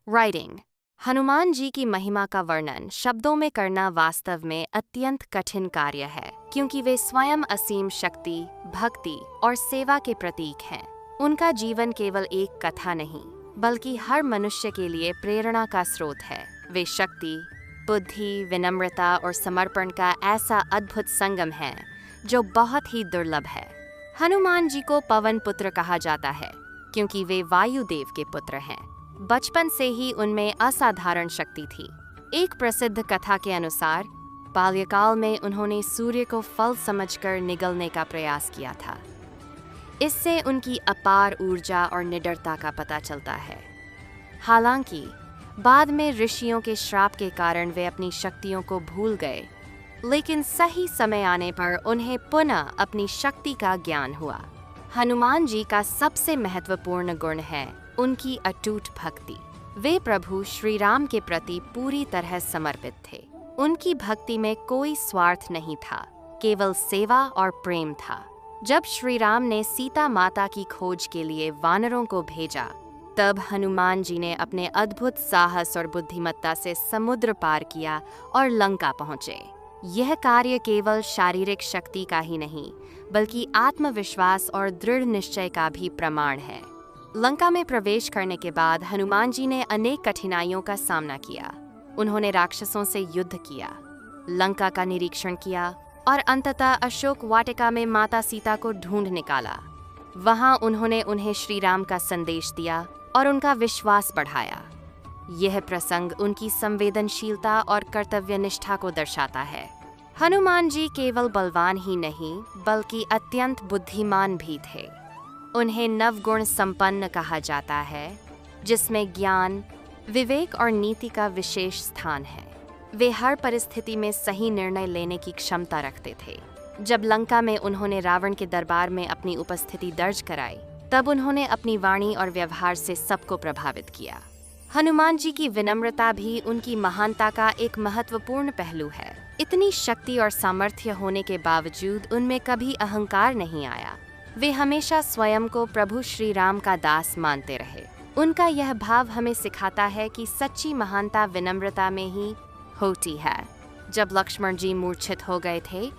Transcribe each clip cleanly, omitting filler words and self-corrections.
Riding. Hanuman ji की महिमा का वर्णन शब्दों में करना वास्तव में अत्यंत कठिन कार्य है, क्योंकि वे स्वयं असीम शक्ति, भक्ति और सेवा के प्रतीक हैं। उनका जीवन केवल एक कथा नहीं, बल्कि हर मनुष्य के लिए प्रेरणा का स्रोत है। वे शक्ति, बुद्धि, विनम्रता और समर्पण का ऐसा अद्भुत संगम है जो बहुत ही दुर्लभ है। हनुमान जी को पवन पुत्र कहा जाता है, क्योंकि वे वायुदेव के पुत्र हैं। बचपन से ही उनमें असाधारण शक्ति थी। एक प्रसिद्ध कथा के अनुसार बाल्यकाल में उन्होंने सूर्य को फल समझकर निगलने का प्रयास किया था। इससे उनकी अपार ऊर्जा और निडरता का पता चलता है। हालांकि बाद में ऋषियों के श्राप के कारण वे अपनी शक्तियों को भूल गए, लेकिन सही समय आने पर उन्हें पुनः अपनी शक्ति का ज्ञान हुआ। हनुमान जी का सबसे महत्वपूर्ण गुण है उनकी अटूट भक्ति। वे प्रभु श्री राम के प्रति पूरी तरह समर्पित थे। उनकी भक्ति में कोई स्वार्थ नहीं था, केवल सेवा और प्रेम था। जब श्री राम ने सीता माता की खोज के लिए वानरों को भेजा, तब हनुमान जी ने अपने अद्भुत साहस और बुद्धिमत्ता से समुद्र पार किया और लंका पहुंचे। यह कार्य केवल शारीरिक शक्ति का ही नहीं, बल्कि आत्मविश्वास और दृढ़ निश्चय का भी प्रमाण है। लंका में प्रवेश करने के बाद हनुमान जी ने अनेक कठिनाइयों का सामना किया। उन्होंने राक्षसों से युद्ध किया, लंका का निरीक्षण किया और अंततः अशोक वाटिका में माता सीता को ढूंढ निकाला। वहां उन्होंने उन्हें श्री राम का संदेश दिया और उनका विश्वास बढ़ाया। यह प्रसंग उनकी संवेदनशीलता और कर्तव्यनिष्ठा को दर्शाता है। हनुमान जी केवल बलवान ही नहीं, बल्कि अत्यंत बुद्धिमान भी थे। उन्हें नवगुण संपन्न कहा जाता है, जिसमें ज्ञान, विवेक और नीति का विशेष स्थान है। वे हर परिस्थिति में सही निर्णय लेने की क्षमता रखते थे। जब लंका में उन्होंने रावण के दरबार में अपनी उपस्थिति दर्ज कराई, तब उन्होंने अपनी वाणी और व्यवहार से सबको प्रभावित किया। हनुमान जी की विनम्रता भी उनकी महानता का एक महत्वपूर्ण पहलू है। इतनी शक्ति और सामर्थ्य होने के बावजूद उनमें कभी अहंकार नहीं आया। वे हमेशा स्वयं को प्रभु श्री राम का दास मानते रहे। उनका यह भाव हमें सिखाता है कि सच्ची महानता विनम्रता में ही होती है। जब लक्ष्मण जी मूर्छित हो गए थे,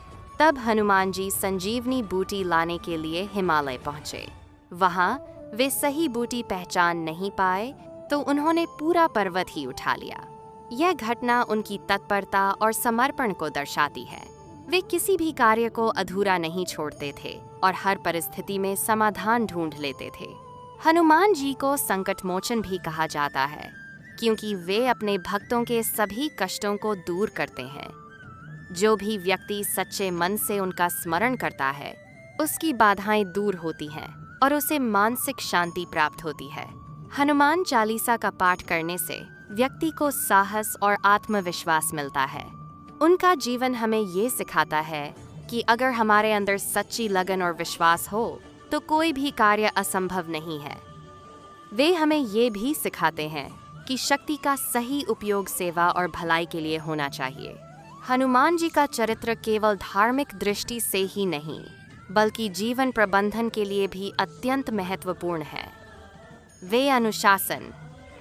तब हनुमान जी संजीवनी बूटी लाने के लिए हिमालय पहुंचे। वहां वे सही बूटी पहचान नहीं पाए, तो उन्होंने पूरा पर्वत ही उठा लिया। यह घटना उनकी तत्परता और समर्पण को दर्शाती है। वे किसी भी कार्य को अधूरा नहीं छोड़ते थे और हर परिस्थिति में समाधान ढूंढ लेते थे। हनुमान जी को संकट मोचन भी कहा जाता है, क्योंकि वे अपने भक्तों के सभी कष्टों को दूर करते हैं। जो भी व्यक्ति सच्चे मन से उनका स्मरण करता है, उसकी बाधाएं दूर होती हैं और उसे मानसिक शांति प्राप्त होती है। हनुमान चालीसा का पाठ करने से व्यक्ति को साहस और आत्मविश्वास मिलता है। उनका जीवन हमें ये सिखाता है कि अगर हमारे अंदर सच्ची लगन और विश्वास हो, तो कोई भी कार्य असंभव नहीं है। वे हमें ये भी सिखाते हैं कि शक्ति का सही उपयोग सेवा और भलाई के लिए होना चाहिए। हनुमान जी का चरित्र केवल धार्मिक दृष्टि से ही नहीं, बल्कि जीवन प्रबंधन के लिए भी अत्यंत महत्वपूर्ण है। वे अनुशासन,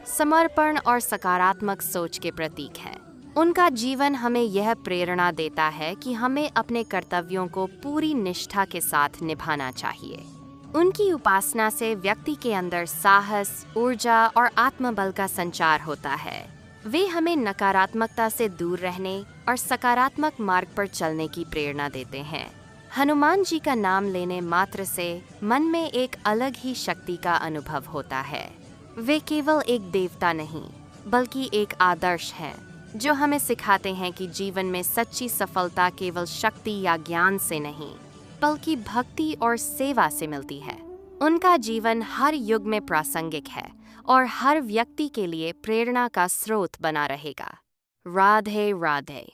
समर्पण और सकारात्मक सोच के प्रतीक हैं। उनका जीवन हमें यह प्रेरणा देता है कि हमें अपने कर्तव्यों को पूरी निष्ठा के साथ निभाना चाहिए। उनकी उपासना से व्यक्ति के अंदर साहस, ऊर्जा और आत्मबल का संचार होता है। वे हमें नकारात्मकता से दूर रहने और सकारात्मक मार्ग पर चलने की प्रेरणा देते हैं। हनुमान जी का नाम लेने मात्र से मन में एक अलग ही शक्ति का अनुभव होता है। वे केवल एक देवता नहीं, बल्कि एक आदर्श हैं, जो हमें सिखाते हैं कि जीवन में सच्ची सफलता केवल शक्ति या ज्ञान से नहीं, बल्कि भक्ति और सेवा से मिलती है। उनका जीवन हर युग में प्रासंगिक है और हर व्यक्ति के लिए प्रेरणा का स्रोत बना रहेगा। राधे राधे।